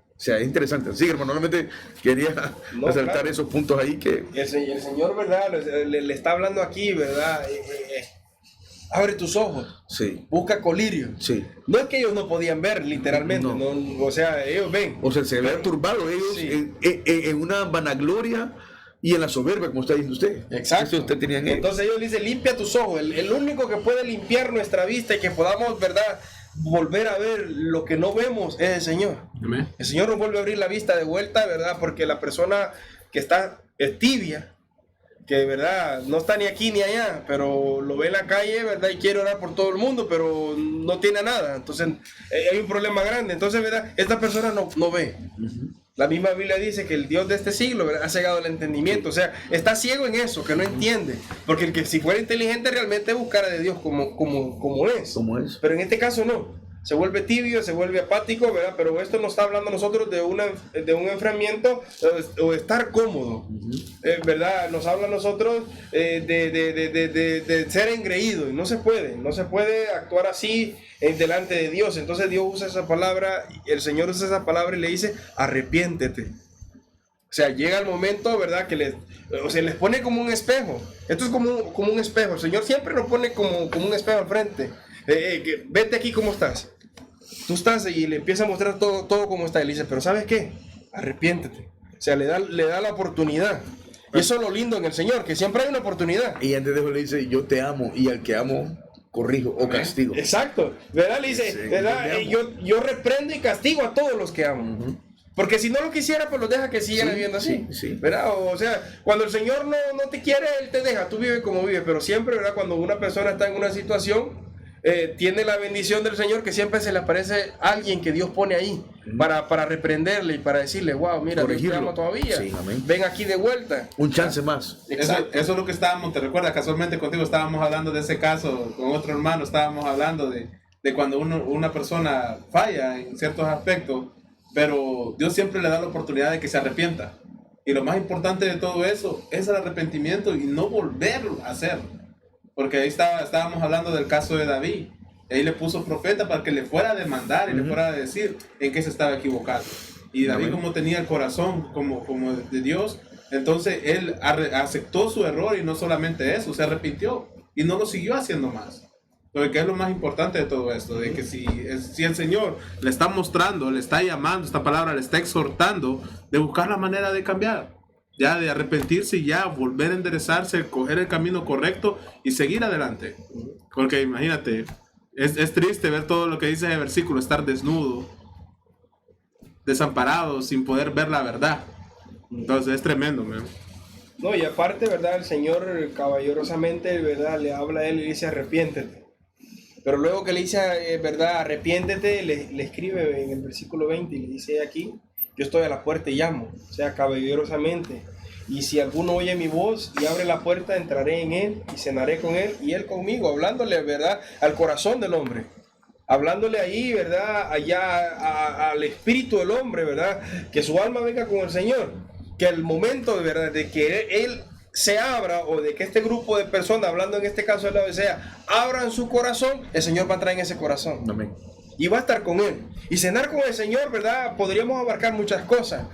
O sea, es interesante. Sí, hermano, realmente quería resaltar esos puntos ahí que... El Señor, ¿verdad? Le está hablando aquí, ¿verdad? Abre tus ojos. Sí. Busca colirio. Sí. No es que ellos no podían ver, literalmente. No, o sea, ellos ven. O sea, se vean turbados ellos Sí. en una vanagloria y en la soberbia, como está diciendo usted. Exacto. Eso usted tenía en ellos. Entonces ellos dicen, limpia tus ojos. El único que puede limpiar nuestra vista y que podamos, ¿verdad?, volver a ver lo que no vemos es el Señor. Amén. El Señor nos vuelve a abrir la vista de vuelta, ¿verdad? Porque la persona que está tibia, que de verdad no está ni aquí ni allá, pero lo ve en la calle, ¿verdad? Y quiere orar por todo el mundo, pero no tiene nada. Entonces hay un problema grande. Entonces, ¿verdad? Esta persona no ve. La misma Biblia dice que el Dios de este siglo, ¿verdad?, ha cegado el entendimiento. O sea, está ciego en eso, que no entiende. Porque el que si fuera inteligente realmente buscara de Dios como es. ¿Cómo es? Pero en este caso no. Se vuelve tibio, se vuelve apático, ¿verdad? Pero esto nos está hablando a nosotros de un enfriamiento o estar cómodo, ¿verdad? Nos habla a nosotros de ser engreído. Y no se puede actuar así delante de Dios. Entonces Dios usa esa palabra, el Señor usa esa palabra y le dice, arrepiéntete. O sea, llega el momento, ¿verdad?, que les pone como un espejo. Esto es como un espejo. El Señor siempre nos pone como un espejo al frente. Vete aquí cómo estás. Tú estás y le empieza a mostrar todo como está. Y le dice, pero ¿sabes qué? Arrepiéntete. O sea, le da la oportunidad. Y eso es lo lindo en el Señor, que siempre hay una oportunidad. Y antes de eso le dice, yo te amo, y al que amo, corrijo o castigo. Exacto. ¿Verdad? Le dice, Sí, ¿verdad? Yo reprendo y castigo a todos los que amo. Porque si no lo quisiera, pues los deja que sigan viviendo así. Sí. ¿Verdad? O sea, cuando el Señor no te quiere, Él te deja. Tú vives como vives. Pero siempre, ¿verdad?, cuando una persona está en una situación, tiene la bendición del Señor, que siempre se le aparece alguien que Dios pone ahí para reprenderle y para decirle, wow, mira, Dios te ama todavía. Sí, amén. Ven aquí de vuelta. Un chance más. Eso es lo que estábamos, te recuerdas, casualmente contigo estábamos hablando de ese caso, con otro hermano estábamos hablando de cuando una persona falla en ciertos aspectos, pero Dios siempre le da la oportunidad de que se arrepienta. Y lo más importante de todo eso es el arrepentimiento y no volverlo a hacer. Porque ahí estábamos hablando del caso de David. Ahí le puso profeta para que le fuera a demandar y le fuera a decir en qué se estaba equivocando. Y David, como tenía el corazón como de Dios, entonces él aceptó su error y no solamente eso, se arrepintió y no lo siguió haciendo más. Porque es lo más importante de todo esto, de que si el Señor le está mostrando, le está llamando, esta palabra le está exhortando de buscar la manera de cambiar. Ya de arrepentirse y ya volver a enderezarse, coger el camino correcto y seguir adelante. Porque imagínate, es triste ver todo lo que dice el versículo, estar desnudo, desamparado, sin poder ver la verdad. Entonces es tremendo, man. No, y aparte, ¿verdad?, el Señor caballerosamente, ¿verdad?, le habla a él y le dice, arrepiéntete. Pero luego que le dice, ¿verdad?, arrepiéntete, le escribe en el versículo 20 y le dice aquí, yo estoy a la puerta y llamo, o sea, caballerosamente. Y si alguno oye mi voz y abre la puerta, entraré en él y cenaré con él y él conmigo, hablándole, ¿verdad?, al corazón del hombre. Hablándole ahí, ¿verdad?, allá al espíritu del hombre, ¿verdad?, que su alma venga con el Señor. Que el momento, de verdad, de que él se abra, o de que este grupo de personas, hablando en este caso de la Odisea, abran su corazón, el Señor va a entrar en ese corazón. Amén. Y va a estar con él. Y cenar con el Señor, ¿verdad?, podríamos abarcar muchas cosas.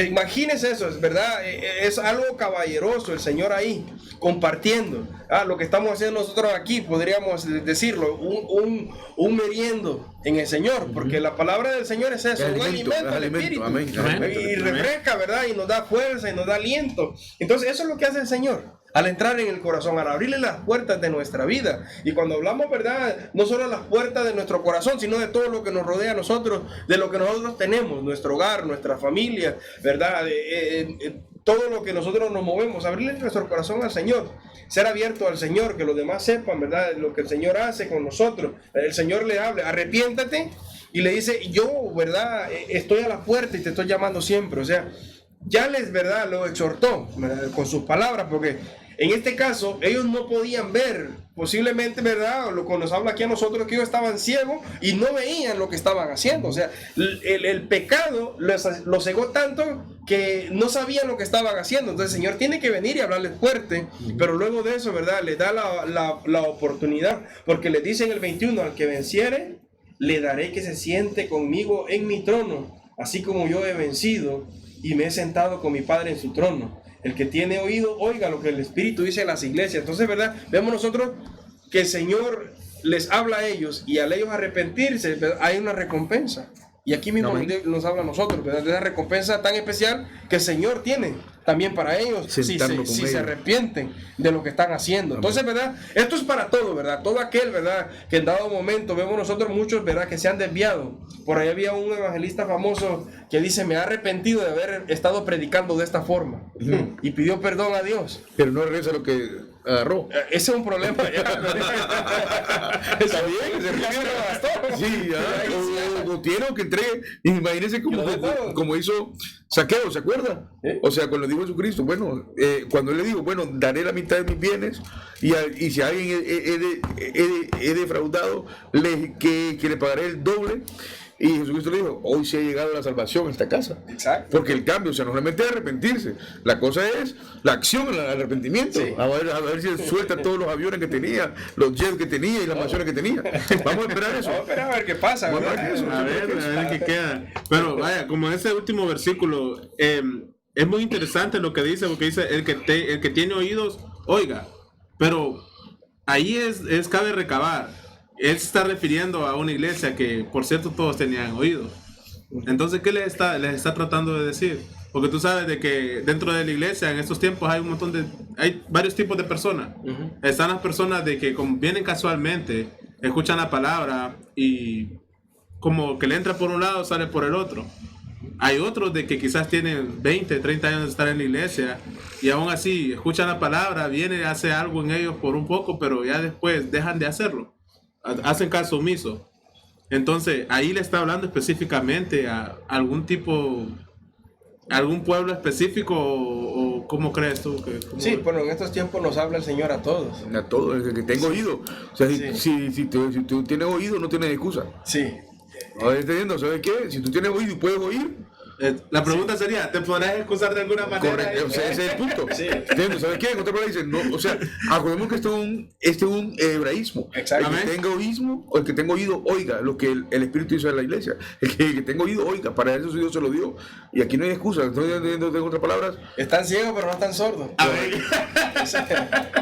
Imagínense eso, ¿verdad? Es algo caballeroso, el Señor ahí, compartiendo. Lo que estamos haciendo nosotros aquí, podríamos decirlo, un meriendo en el Señor, porque la palabra del Señor es eso, un alimento al espíritu. Amén. Y refresca, ¿verdad? Y nos da fuerza y nos da aliento. Entonces, eso es lo que hace el Señor. Al entrar en el corazón, al abrirle las puertas de nuestra vida. Y cuando hablamos, ¿verdad?, no solo las puertas de nuestro corazón, sino de todo lo que nos rodea a nosotros, de lo que nosotros tenemos, nuestro hogar, nuestra familia, ¿verdad?, todo lo que nosotros nos movemos, abrirle nuestro corazón al Señor, ser abierto al Señor, que los demás sepan, ¿verdad?, lo que el Señor hace con nosotros. El Señor le habla, arrepiéntate, y le dice, yo, ¿verdad?, estoy a la puerta y te estoy llamando siempre. O sea, ya les, ¿verdad?, lo exhortó, ¿verdad?, con sus palabras, porque en este caso, ellos no podían ver, posiblemente, ¿verdad? Lo que nos habla aquí a nosotros, que ellos estaban ciegos y no veían lo que estaban haciendo. O sea, el pecado los cegó tanto que no sabían lo que estaban haciendo. Entonces el Señor tiene que venir y hablarles fuerte, pero luego de eso, ¿verdad? Les da la oportunidad, porque les dice en el 21, al que venciere, le daré que se siente conmigo en mi trono, así como yo he vencido y me he sentado con mi Padre en su trono. El que tiene oído, oiga lo que el Espíritu dice a las iglesias. Entonces, ¿verdad? Vemos nosotros que el Señor les habla a ellos y al ellos arrepentirse, ¿verdad? Hay una recompensa. Y aquí mismo nos habla a nosotros, ¿verdad? De esa recompensa tan especial que el Señor tiene también para ellos si se arrepienten de lo que están haciendo. Entonces, ¿verdad? Esto es para todo, ¿verdad? Todo aquel, ¿verdad? Que en dado momento vemos nosotros muchos, ¿verdad? Que se han desviado. Por ahí había un evangelista famoso que dice, me he arrepentido de haber estado predicando de esta forma. Y pidió perdón a Dios. Pero no regresa lo que agarró. Ese es un problema. Está bien, se bastó. Sí, o tiene que entregue. Imagínense como hizo Saqueo, ¿se acuerda? O sea, cuando dijo Jesucristo, bueno, cuando él le dijo, bueno, daré la mitad de mis bienes y si a alguien he defraudado, que le pagaré el doble. Y Jesucristo le dijo, hoy se ha llegado la salvación a esta casa. Exacto. Porque el cambio, o sea, no solamente es arrepentirse, la cosa es la acción, el arrepentimiento. Sí. A ver si suelta todos los aviones que tenía, los jets que tenía y las mansiones que tenía. Vamos a esperar eso. Vamos a esperar a ver qué pasa. A ver qué queda. Pero vaya, como ese último versículo, es muy interesante lo que dice, porque dice, el que tiene oídos, oiga. Pero ahí cabe recabar. Él se está refiriendo a una iglesia que, por cierto, todos tenían oídos. Entonces, ¿qué les está tratando de decir? Porque tú sabes de que dentro de la iglesia en estos tiempos hay varios tipos de personas. Están las personas de que como vienen casualmente, escuchan la palabra y como que le entra por un lado, sale por el otro. Hay otros de que quizás tienen 20, 30 años de estar en la iglesia y aún así escuchan la palabra, viene, hace algo en ellos por un poco, pero ya después dejan de hacerlo. Hacen caso omiso. Entonces ahí le está hablando específicamente a algún pueblo específico o ¿cómo crees tú? Sí, bueno, en estos tiempos nos habla el Señor a todos. A todos, el que tenga oído. O sea, si tú tienes oído, no tienes excusa. Sí. ¿Entendiendo? ¿Sabes qué? Si tú tienes oído y puedes oír, la pregunta sería, ¿te podrás excusar de alguna manera? Correcto, o sea, ese es el punto. Sí. ¿Sabes qué? En otra palabra dicen, no, o sea, acordemos que este es un hebraísmo. Exacto. El que tenga oísmo, o el que tenga oído, oiga lo que el Espíritu hizo en la iglesia. El que tenga oído, oiga, para eso Dios se lo dio. Y aquí no hay excusa, estoy entendiendo en otras palabras. Están ciegos, pero no están sordos. A ver.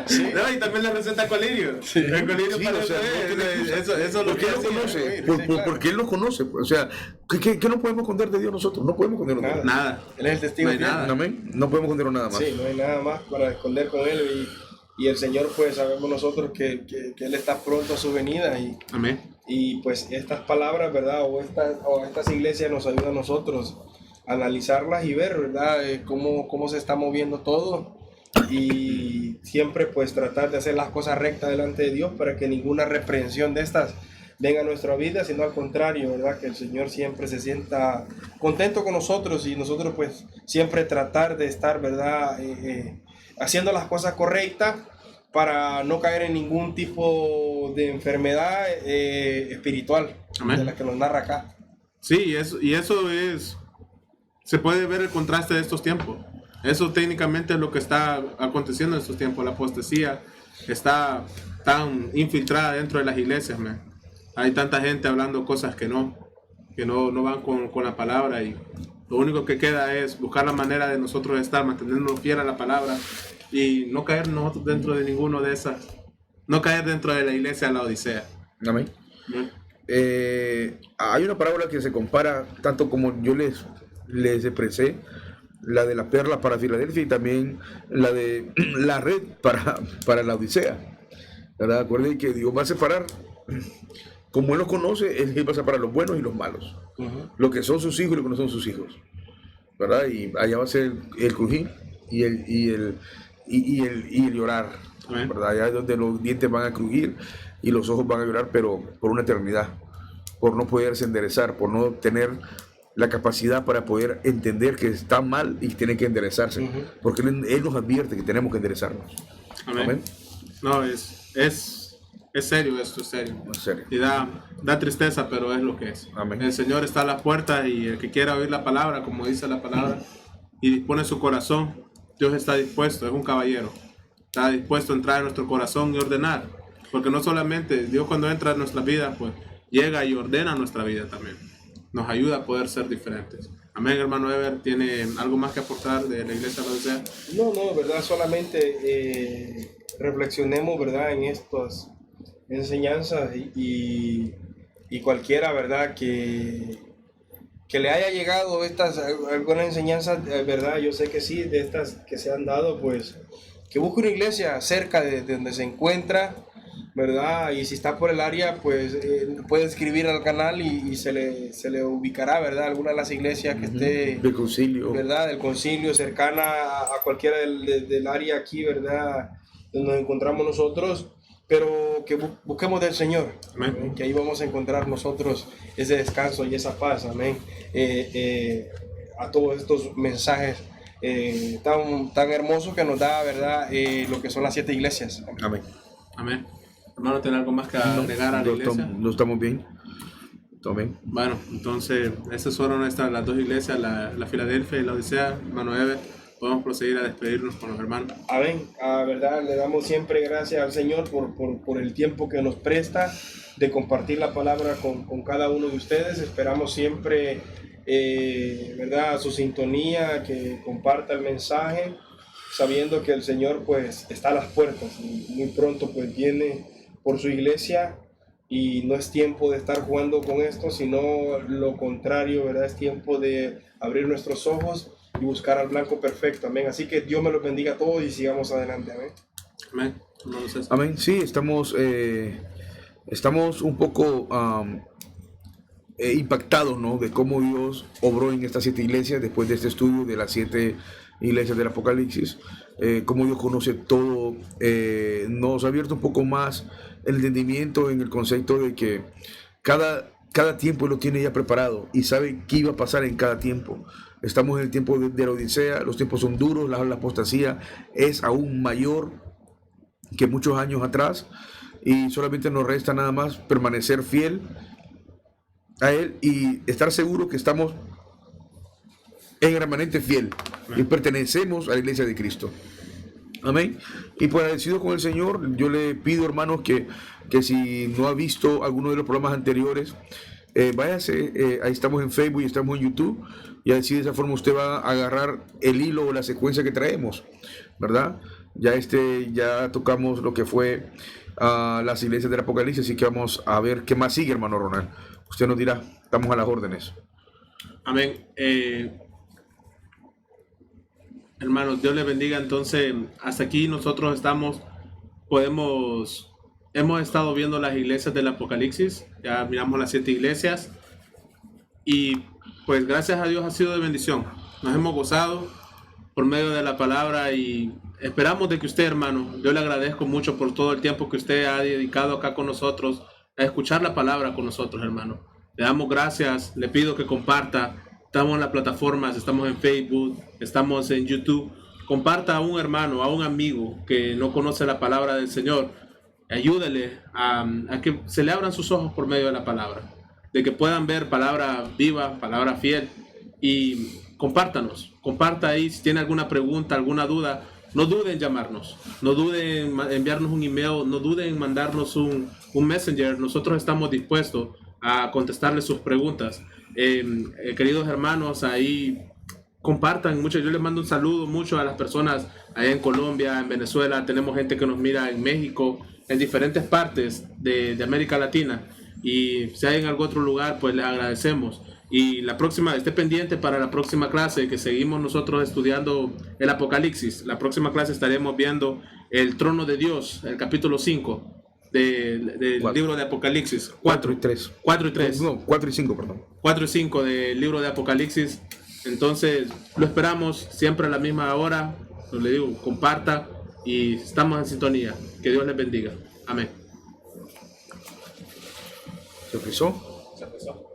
Sí. No, y también la receta colirio. Sí. El colirio sí, para o sea, eso lo porque él lo conoce. Porque él lo conoce. O sea, ¿qué no podemos esconder de Dios nosotros? No podemos esconder nada. Él es el testigo. No hay nada. Amén. No podemos esconder nada más. Sí, no hay nada más para esconder con él. Y el Señor, pues sabemos nosotros que Él está pronto a su venida. Amén. Y pues estas palabras, ¿verdad? O estas iglesias nos ayudan a nosotros a analizarlas y ver, ¿verdad? Cómo se está moviendo todo. Y siempre pues tratar de hacer las cosas rectas delante de Dios para que ninguna reprensión de estas venga a nuestra vida, sino al contrario, ¿verdad? Que el Señor siempre se sienta contento con nosotros y nosotros pues siempre tratar de estar, ¿verdad? Haciendo las cosas correctas para no caer en ningún tipo de enfermedad espiritual. Amén. De la que nos narra acá. Sí, y eso se puede ver el contraste de estos tiempos. Eso técnicamente es lo que está aconteciendo en estos tiempos. La apostasía está tan infiltrada dentro de las iglesias, man. Hay tanta gente hablando cosas que no van con la palabra y lo único que queda es buscar la manera de nosotros estar, mantenernos fieles a la palabra y no caer nosotros dentro de ninguno de esas, no caer dentro de la iglesia de la Odisea. Amén. Hay una parábola que se compara tanto como yo les expresé, la de la perla para Filadelfia y también la de la red para la Odisea, ¿verdad? Acuérdense que Dios va a separar. Como Él los conoce, Él va a separar los buenos y los malos. Lo que son sus hijos y lo que no son sus hijos. ¿Verdad? Y allá va a ser el crujir y el llorar. ¿Verdad? Allá es donde los dientes van a crujir y los ojos van a llorar, pero por una eternidad. Por no poderse enderezar, por no tener la capacidad para poder entender que está mal y tiene que enderezarse. Porque Él nos advierte que tenemos que enderezarnos. Amén. Amén. No, es serio esto, es serio. En serio. Y da tristeza, pero es lo que es. Amén. El Señor está a las puertas y el que quiera oír la palabra, como dice la palabra, y dispone su corazón, Dios está dispuesto, es un caballero. Está dispuesto a entrar en nuestro corazón y ordenar. Porque no solamente Dios cuando entra en nuestra vida, pues llega y ordena nuestra vida también. Nos ayuda a poder ser diferentes. Amén, hermano Ever. ¿Tiene algo más que aportar de la iglesia de la Odisea? No, verdad, solamente reflexionemos, verdad, en estas enseñanzas y cualquiera, verdad, que le haya llegado algunas enseñanzas, verdad, yo sé que sí, de estas que se han dado, pues, que busque una iglesia cerca de donde se encuentra, ¿verdad? Y si está por el área, pues puede escribir al canal y se le ubicará, ¿verdad? Alguna de las iglesias que esté, Del concilio. ¿verdad? Del concilio, cercana a cualquiera del área aquí, ¿verdad? Donde nos encontramos nosotros, pero que busquemos del Señor, Amén. que ahí vamos a encontrar nosotros ese descanso y esa paz, amén. A todos estos mensajes tan hermosos que nos da, ¿verdad? Lo que son las 7 iglesias. Amén. Amén. Hermano, ¿tiene algo más que agregar a la iglesia? No estamos bien. Amén. Bueno, entonces esas fueron las 2 iglesias, la Filadelfia y la Odisea. Hermano Ever, podemos proseguir a despedirnos con los hermanos. Amén. Verdad, le damos siempre gracias al Señor por el tiempo que nos presta de compartir la palabra con cada uno de ustedes. Esperamos siempre, verdad, su sintonía, que comparta el mensaje, sabiendo que el Señor pues está a las puertas y muy pronto pues viene por su iglesia. Y no es tiempo de estar jugando con esto, sino lo contrario, ¿verdad? Es tiempo de abrir nuestros ojos y buscar al blanco perfecto, amén. Así que Dios me los bendiga a todos y sigamos adelante, amén. Amén. Amén. Sí, estamos un poco impactados, ¿no? De cómo Dios obró en estas 7 iglesias después de este estudio de las 7 iglesias del Apocalipsis. Cómo Dios conoce todo, nos ha abierto un poco más el entendimiento en el concepto de que cada tiempo lo tiene ya preparado y sabe qué iba a pasar en cada tiempo. Estamos en el tiempo de la Odisea, los tiempos son duros, la apostasía es aún mayor que muchos años atrás y solamente nos resta nada más permanecer fiel a Él y estar seguro que estamos en el remanente fiel y pertenecemos a la iglesia de Cristo. Amén. Y pues agradecido con el Señor, yo le pido, hermanos, que si no ha visto alguno de los programas anteriores, váyase, ahí estamos en Facebook y estamos en YouTube, y así de esa forma usted va a agarrar el hilo o la secuencia que traemos, ¿verdad? Ya tocamos lo que fue las iglesias del Apocalipsis, así que vamos a ver qué más sigue, hermano Ronald. Usted nos dirá, estamos a las órdenes. Amén. Hermanos, Dios les bendiga. Entonces, hasta aquí nosotros hemos estado viendo las iglesias del Apocalipsis, ya miramos las 7 iglesias y pues gracias a Dios ha sido de bendición. Nos hemos gozado por medio de la palabra y esperamos de que usted, hermano, yo le agradezco mucho por todo el tiempo que usted ha dedicado acá con nosotros a escuchar la palabra con nosotros, hermano. Le damos gracias, le pido que comparta. Estamos en las plataformas, estamos en Facebook, estamos en YouTube. Comparta a un hermano, a un amigo que no conoce la palabra del Señor. Ayúdele a que se le abran sus ojos por medio de la palabra. De que puedan ver palabra viva, palabra fiel. Y compártanos. Comparta ahí si tiene alguna pregunta, alguna duda. No duden en llamarnos. No duden en enviarnos un email. No duden en mandarnos un messenger. Nosotros estamos dispuestos a contestarles sus preguntas. Queridos hermanos, ahí compartan mucho. Yo les mando un saludo mucho a las personas allá en Colombia, en Venezuela. Tenemos gente que nos mira en México, en diferentes partes de América Latina. Y si hay en algún otro lugar, pues les agradecemos. Y la próxima, esté pendiente para la próxima clase que seguimos nosotros estudiando el Apocalipsis. La próxima clase estaremos viendo el trono de Dios, el capítulo 5 del libro de Apocalipsis. 4 y 3. 4 y 3. No, 4 y 5, perdón. 4 y 5 del libro de Apocalipsis. Entonces, lo esperamos siempre a la misma hora. Le digo, comparta y estamos en sintonía. Que Dios les bendiga. Amén. ¿Se frizó? Se empezó.